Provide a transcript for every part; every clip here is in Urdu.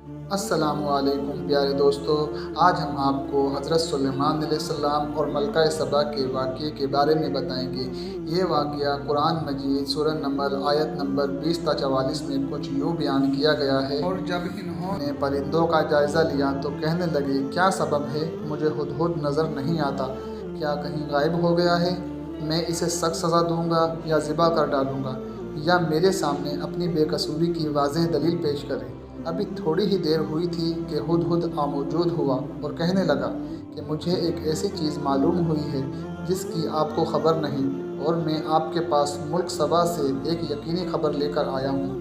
السلام علیکم پیارے دوستو، آج ہم آپ کو حضرت سلیمان علیہ السلام اور ملکہ سبا کے واقعے کے بارے میں بتائیں گے۔ یہ واقعہ قرآن مجید سورہ نمل آیت نمبر 20 تا 44 میں کچھ یوں بیان کیا گیا ہے۔ اور جب انہوں نے پرندوں کا جائزہ لیا تو کہنے لگے، کیا سبب ہے؟ مجھے ہدہد نظر نہیں آتا، کیا کہیں غائب ہو گیا ہے؟ میں اسے سخت سزا دوں گا یا ذبح کر ڈالوں گا، یا میرے سامنے اپنی بے قصوری کی واضح دلیل پیش کرے۔ ابھی تھوڑی ہی دیر ہوئی تھی کہ ہدہد موجود ہوا اور کہنے لگا کہ مجھے ایک ایسی چیز معلوم ہوئی ہے جس کی آپ کو خبر نہیں، اور میں آپ کے پاس ملک سبا سے ایک یقینی خبر لے کر آیا ہوں۔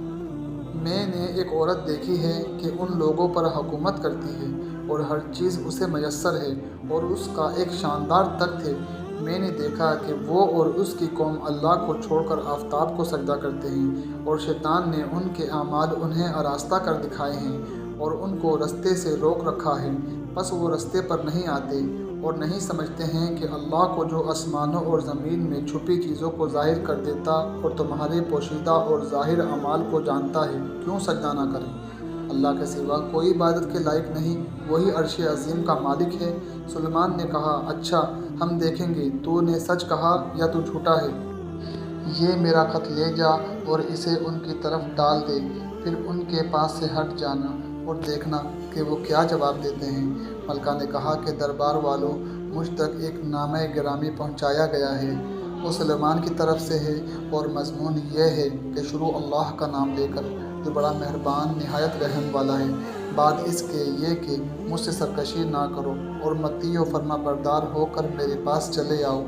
میں نے ایک عورت دیکھی ہے کہ ان لوگوں پر حکومت کرتی ہے اور ہر چیز اسے میسر ہے، اور اس کا ایک شاندار تخت ہے۔ میں نے دیکھا کہ وہ اور اس کی قوم اللہ کو چھوڑ کر آفتاب کو سجدہ کرتے ہیں، اور شیطان نے ان کے اعمال انہیں آراستہ کر دکھائے ہیں اور ان کو رستے سے روک رکھا ہے، پس وہ رستے پر نہیں آتے اور نہیں سمجھتے ہیں کہ اللہ کو جو آسمانوں اور زمین میں چھپی چیزوں کو ظاہر کر دیتا اور تمہارے پوشیدہ اور ظاہر اعمال کو جانتا ہے، کیوں سجدہ نہ کریں۔ اللہ کے سوا کوئی عبادت کے لائق نہیں، وہی عرش عظیم کا مالک ہے۔ سلیمان نے کہا، اچھا، ہم دیکھیں گے تو نے سچ کہا یا تو جھوٹا ہے۔ یہ میرا خط لے جا اور اسے ان کی طرف ڈال دے، پھر ان کے پاس سے ہٹ جانا اور دیکھنا کہ وہ کیا جواب دیتے ہیں۔ ملکہ نے کہا کہ دربار والوں، مجھ تک ایک نامہ گرامی پہنچایا گیا ہے، وہ سلیمان کی طرف سے ہے، اور مضمون یہ ہے کہ شروع اللہ کا نام لے کر، جو بڑا مہربان نہایت رحم والا ہے، بعد اس کے یہ کہ مجھ سے سرکشی نہ کرو اور مطیع و فرما بردار ہو کر میرے پاس چلے آؤ۔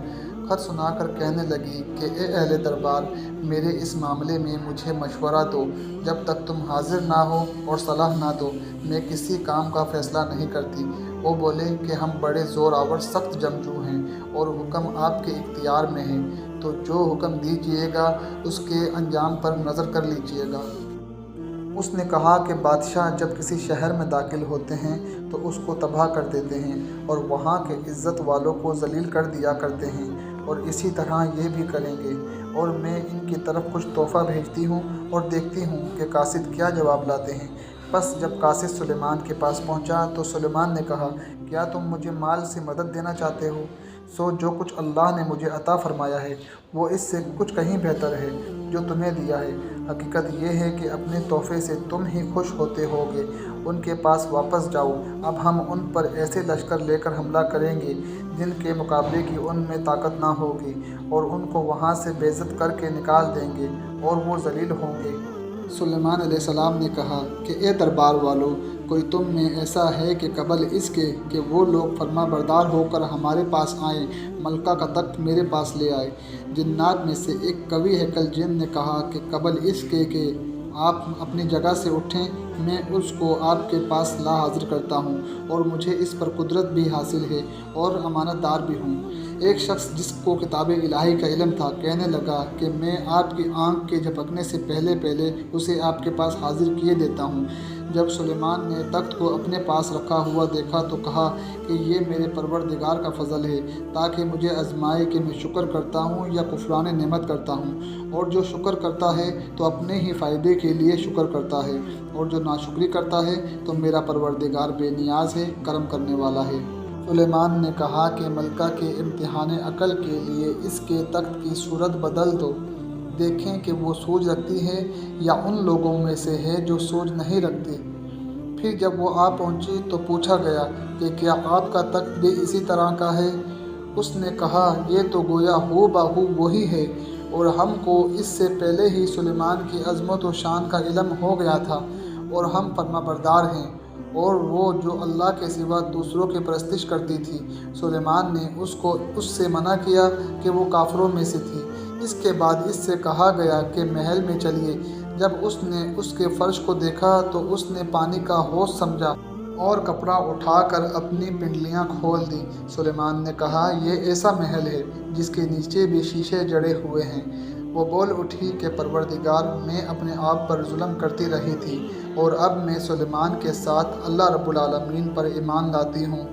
خط سنا کر کہنے لگی کہ اے اہل دربار، میرے اس معاملے میں مجھے مشورہ دو۔ جب تک تم حاضر نہ ہو اور صلاح نہ دو، میں کسی کام کا فیصلہ نہیں کرتی۔ وہ بولے کہ ہم بڑے زور آور سخت جنگجو ہیں اور حکم آپ کے اختیار میں ہے، تو جو حکم دیجیے گا اس کے انجام پر نظر کر لیجیے گا۔ اس نے کہا کہ بادشاہ جب کسی شہر میں داخل ہوتے ہیں تو اس کو تباہ کر دیتے ہیں اور وہاں کے عزت والوں کو ذلیل کر دیا کرتے ہیں، اور اسی طرح یہ بھی کریں گے۔ اور میں ان کی طرف کچھ تحفہ بھیجتی ہوں اور دیکھتی ہوں کہ قاصد کیا جواب لاتے ہیں۔ بس جب قاصد سلیمان کے پاس پہنچا تو سلیمان نے کہا، کیا تم مجھے مال سے مدد دینا چاہتے ہو؟ سو جو کچھ اللہ نے مجھے عطا فرمایا ہے وہ اس سے کچھ کہیں بہتر ہے جو تمہیں دیا ہے۔ حقیقت یہ ہے کہ اپنے تحفے سے تم ہی خوش ہوتے ہوگے۔ ان کے پاس واپس جاؤ، اب ہم ان پر ایسے لشکر لے کر حملہ کریں گے جن کے مقابلے کی ان میں طاقت نہ ہوگی، اور ان کو وہاں سے بے عزت کر کے نکال دیں گے اور وہ ذلیل ہوں گے۔ سلیمان علیہ السلام نے کہا کہ اے دربار والو، کوئی تم میں ایسا ہے کہ قبل اس کے کہ وہ لوگ فرما بردار ہو کر ہمارے پاس آئیں، ملکہ کا تخت میرے پاس لے آئے؟ جنات میں سے ایک قوی ہیکل جن نے کہا کہ قبل اس کے کہ آپ اپنی جگہ سے اٹھیں، میں اس کو آپ کے پاس لا حاضر کرتا ہوں، اور مجھے اس پر قدرت بھی حاصل ہے اور امانت دار بھی ہوں۔ ایک شخص جس کو کتاب الہی کا علم تھا کہنے لگا کہ میں آپ کی آنکھ کے جھپکنے سے پہلے اسے آپ کے پاس حاضر کیے دیتا ہوں۔ جب سلیمان نے تخت کو اپنے پاس رکھا ہوا دیکھا تو کہا کہ یہ میرے پروردگار کا فضل ہے، تاکہ مجھے آزمائے کہ میں شکر کرتا ہوں یا کفران نعمت کرتا ہوں، اور جو شکر کرتا ہے تو اپنے ہی فائدے کے لیے شکر کرتا ہے، اور جو ناشکری کرتا ہے تو میرا پروردگار بے نیاز ہے، کرم کرنے والا ہے۔ سلیمان نے کہا کہ ملکہ کے امتحان عقل کے لیے اس کے تخت کی صورت بدل دو، دیکھیں کہ وہ سوج رکھتی ہے یا ان لوگوں میں سے ہے جو سوج نہیں رکھتے۔ پھر جب وہ آ پہنچی تو پوچھا گیا کہ کیا آپ کا تخت بھی اسی طرح کا ہے؟ اس نے کہا، یہ تو گویا ہو بہو وہی ہے، اور ہم کو اس سے پہلے ہی سلیمان کی عظمت و شان کا علم ہو گیا تھا، اور ہم فرما بردار ہیں۔ اور وہ جو اللہ کے سوا دوسروں کی پرستش کرتی تھی، سلیمان نے اس کو اس سے منع کیا کہ وہ کافروں میں سے تھی۔ اس کے بعد اس سے کہا گیا کہ محل میں چلیے۔ جب اس نے اس کے فرش کو دیکھا تو اس نے پانی کا حوض سمجھا اور کپڑا اٹھا کر اپنی پنڈلیاں کھول دیں۔ سلیمان نے کہا، یہ ایسا محل ہے جس کے نیچے بھی شیشے جڑے ہوئے ہیں۔ وہ بول اٹھی کہ پروردگار، میں اپنے آپ پر ظلم کرتی رہی تھی، اور اب میں سلیمان کے ساتھ اللہ رب العالمین پر ایمان لاتی ہوں۔